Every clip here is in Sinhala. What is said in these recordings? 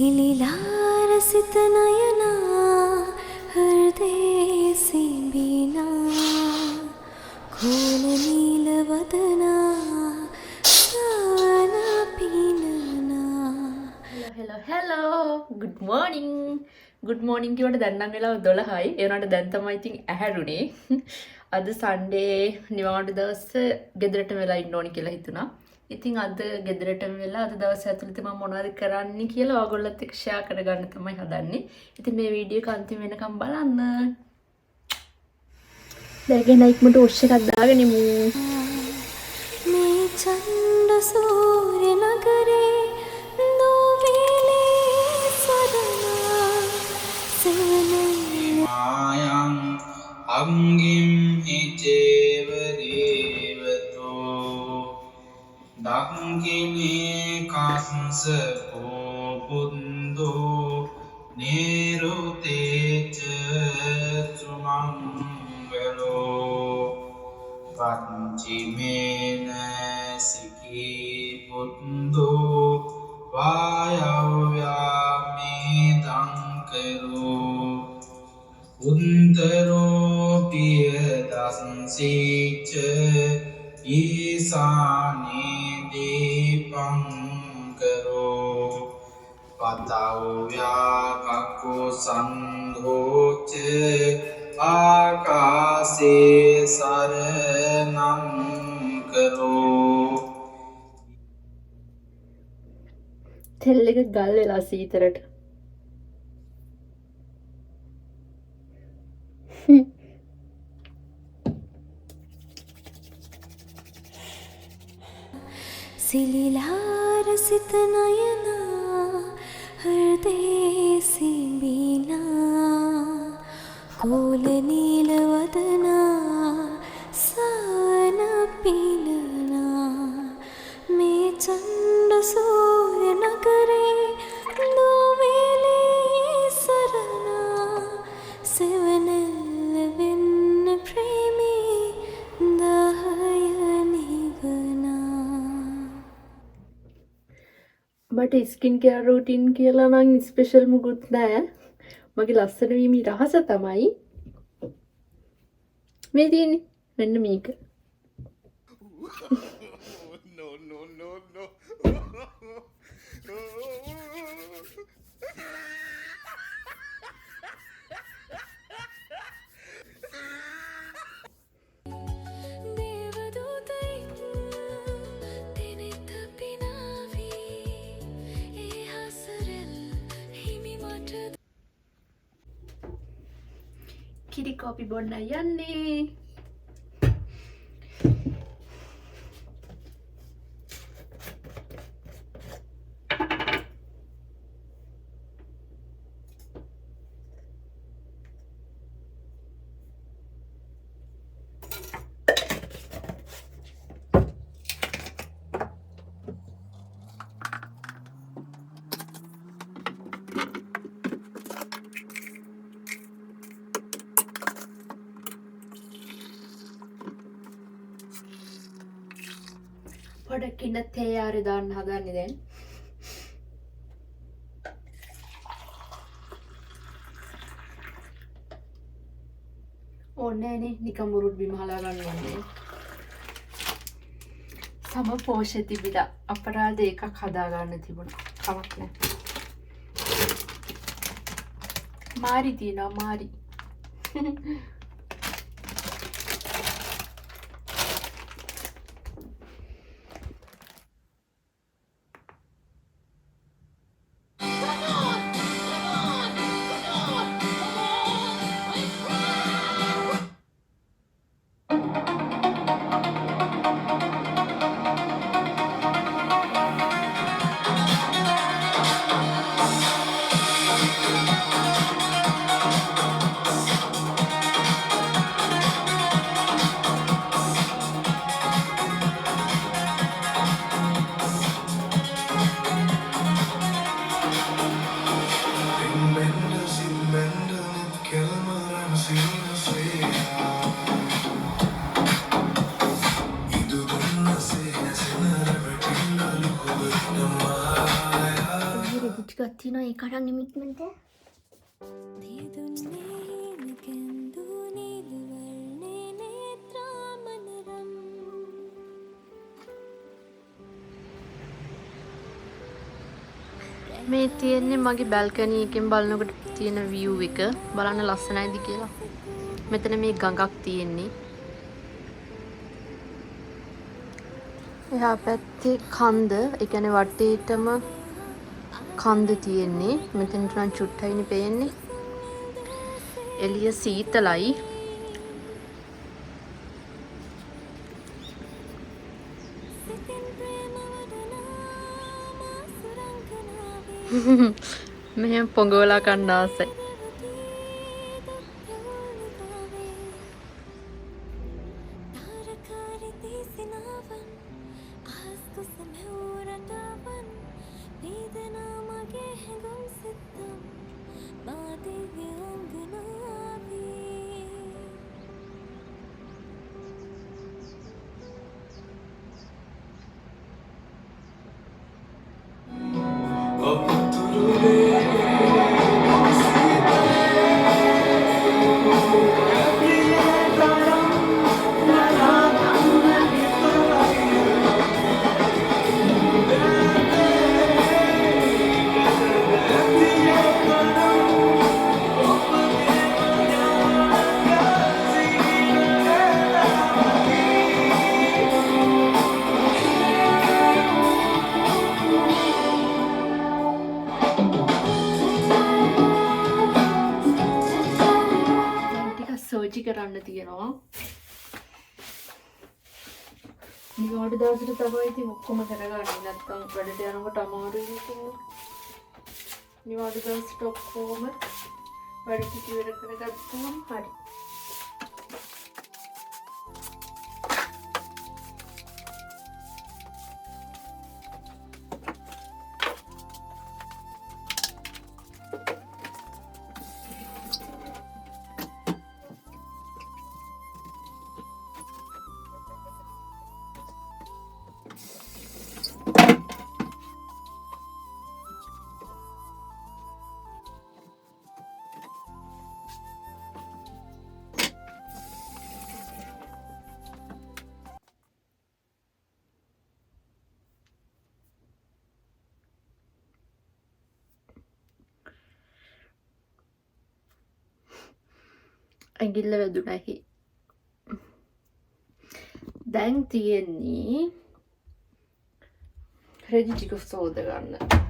सिलिला रसित नयना हृदय सिंबिना खोल नील वदना सावना पीनना. hello good morning කියවට දැන් නම් වෙලාව 12යි ඒ වුණාට දැන් තමයි ඉතින් ඇහැරුනේ අද සන්ඩේ නිවාඩු දවස ගෙදරට වෙලා ඉන්න ඕනි කියලා හිතුණා. ඉතින් අද ගෙදරටම වෙලා අද දවස් ඇතුළත මම මොනවද කරන්නේ කියලා ඔයගොල්ලොත් එක්ක ෂෙයා කරගන්න තමයි හදන්නේ. ඉතින් මේ වීඩියෝ එක අන්තිම වෙනකම් බලන්න. දැන් ඉක්මනට ඔෂ් එකක් දාගෙන ඉමු. මේ චන්ද සූර්ය නගරේ මායං අංගිම් හිචේව දේවතෝ දක්ඛිනේ කස්ස පුන්දෝ නිරුතේච සුමංගලෝ පංචිමේන සිකී පුන්දෝ වායව්‍යාමේ දංකරෝ උන්තරෝ පිය දසංසීච ඊසානේ දීපංකරෝ පතව්‍යා කක්කෝ සංඝෝච ආකාසේ සරණං කරෝ. තෙල් එක ගල් වෙලා සීතරට. सिलिला रसित नयना हृदय सिंबिना खोल नील वदना सावना पीनना මේ චන්ද සූර්ය නගරේ නොවේලේ සරණා සෙවණැල්ල වෙන්න ප්‍රේමී දහය නිවනා. මට ස්කින් කෙයාර් රූටින් කියලා නම් ස්පෙෂල් මුකුත් නෑ. මගේ ලස්සන වීමේ රහස තමයි මේ තියෙන්නේ. මෙන්න මේක. කිරි කෝපි බොන්න යන්නේ. පොඩක් ඉන්න තේ ආරේ දාන්න හදන්නේ දැන්. ඕනේ නේ නිකම් මුරුත් බිම හලා ගන්න ඕනේ. සම පෝෂේ තිබිලා අපරාධ එකක් හදා ගන්න තිබුණා. කමක් නැහැ. මාරි තියනවා මාරි. තියෙනවා ඒ කරන් නිමිත්මන්ට. දියදුන්නේ හිමකෙන්දු නිලවර්ණේ නේත්‍රාමනරම් මේ තියෙන්නේ මගේ බැල්කනි එකෙන් බලනකොට තියෙන view එක. බලන්න ලස්සනයිද කියලා. මෙතන මේ ගඟක් තියෙන්නේ. එහා පැත්තේ කන්ද, ඒ කියන්නේ වටේටම කන්ද තියෙන්නේ. මෙතනට නම් චුට්ටයිනේ පේන්නේ. එළිය සීතලයි. සිතින් ප්‍රේම වදනා මා සුරංගනාවේ මෙහෙම පොඟවලා කන්න ආසයි. සෝචි කරන්න තියෙනවා. නිවාඩු දවසට තමයි ඉතින් ඔක්කොම කරගන්නේ. නැත්තම් වැඩට යනකොට අමාරුයි ඉතින්. නිවාඩු දවසට ඔක්කොම වැඩ ටික ඉවර කරගත්තාම හරි. ඇඟිල්ල වැදුනහි. දැන් තියෙන්නේ රෙදි ටික සෝද ගන්න.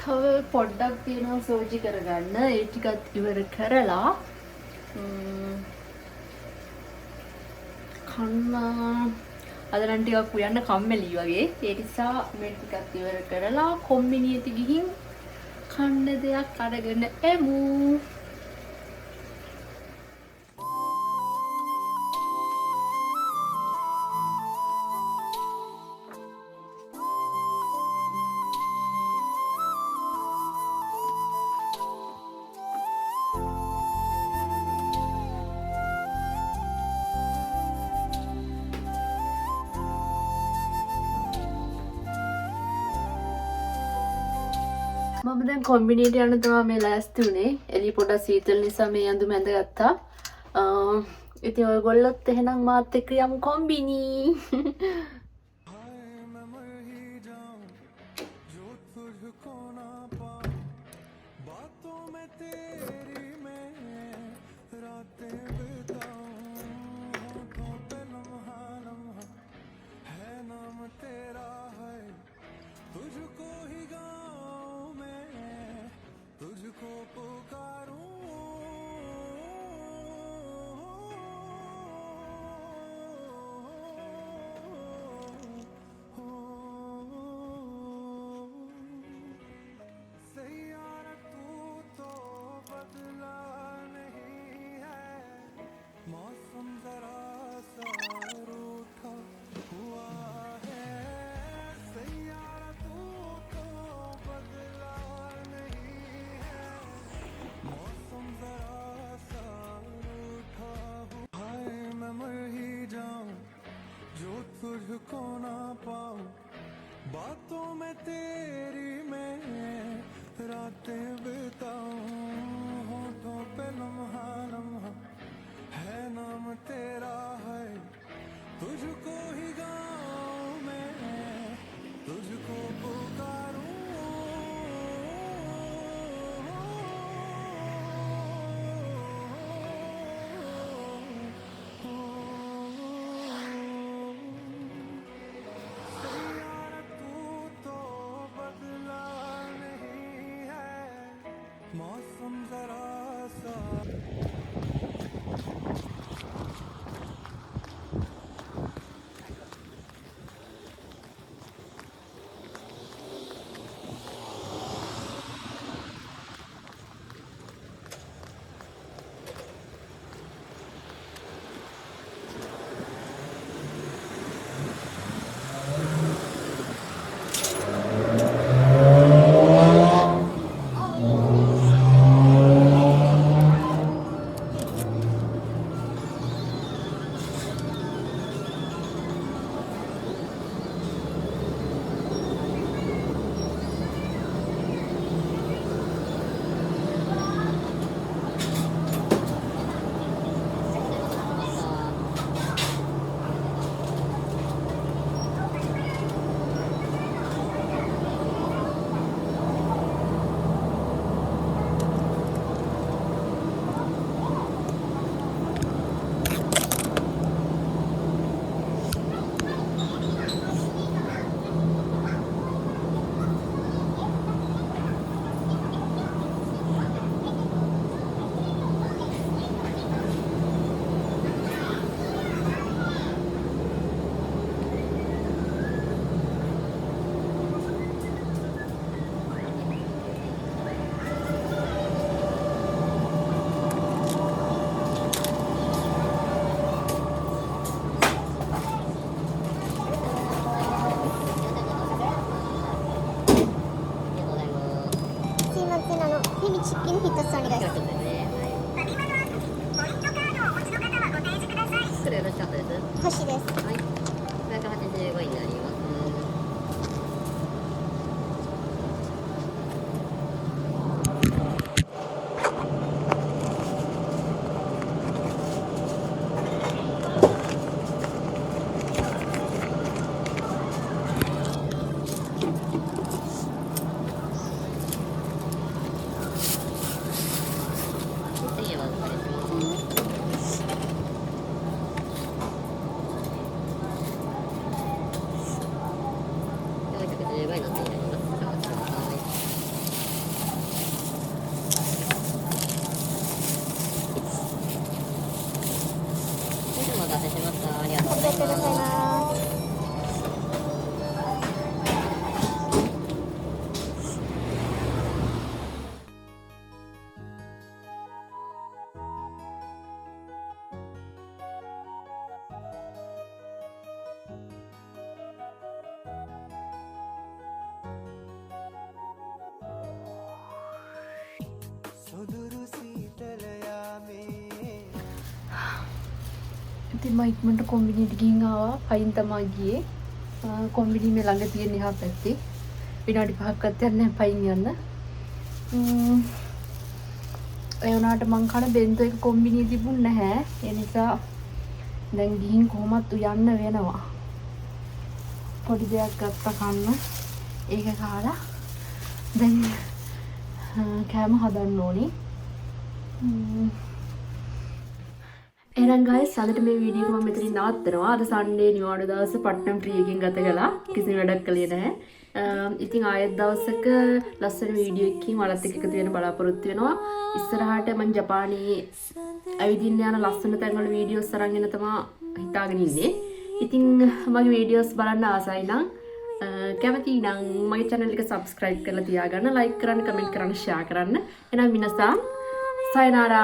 තව පොඩ්ඩක් තියෙනවා සෝජි කරගන්න. ඒ ටිකත් ඉවර කරලා කන්න අද නම් ටිකක් උයන්න කම්මැලි වගේ. ඒ නිසා මේ ටිකත් ඉවර කරලා කොම්බිනියට ගිහින් කන්න දෙයක් අරගෙන එමු. මම දැන් කොම්බිනේට යන්න තමයි මේ ලෑස්ති උනේ. එළිය පොඩක් සීතල නිසා මේ ඇඳුම ඇඳගත්තා. ඉතින් ඔයගොල්ලොත් එහෙනම් මාත් එක්ක යමු කොම්බිනි. ඉතින් මම ඉක්මනට කොම්බිනියට ගිහින් ආවා. පයින් තමයි ගියේ. කොම්බිනි මේ ළඟ තියෙන එහා පැත්තේ. විනාඩි 5ක්වත් යන්නේ නැහැ පයින් යන්න. ඒ වුණාට මං කන බෙන්තෝ එක කොම්බිනිය තිබුණ නැහැ. ඒ නිසා දැන් ගිහින් කොහොමත් යන්න වෙනවා. පොඩි දෙයක් ගත්තා කන්න. ඒක කාලා දැන් කෑම හදන්න ඕනේ. එහෙනම් guys අදට මේ වීඩියෝ එක මම මෙතනින් නවත්තනවා. අද සන්ඩේ නිවාඩු දවසේ පට්ටම් ට්‍රී එකකින් ගත කළා. කිසිම වැඩක් කළේ නැහැ. ඉතින් ආයෙත් දවසක ලස්සන වීඩියෝ එකකින් ඔයාලත් එක්ක එකතු වෙන්න බලාපොරොත්තු වෙනවා. ඉස්සරහට මම ජපානයේ ඇවිදින්න යන ලස්සන තැන්වල වීඩියෝස් අරන් එන්න තමයි හිතාගෙන ඉන්නේ. ඉතින් මගේ වීඩියෝස් බලන්න ආසයි නම් කැමති නම් මගේ channel එක subscribe කරලා තියාගන්න, like කරන්න, comment කරන්න, share කරන්න. එහෙනම් මිනසා sayonara.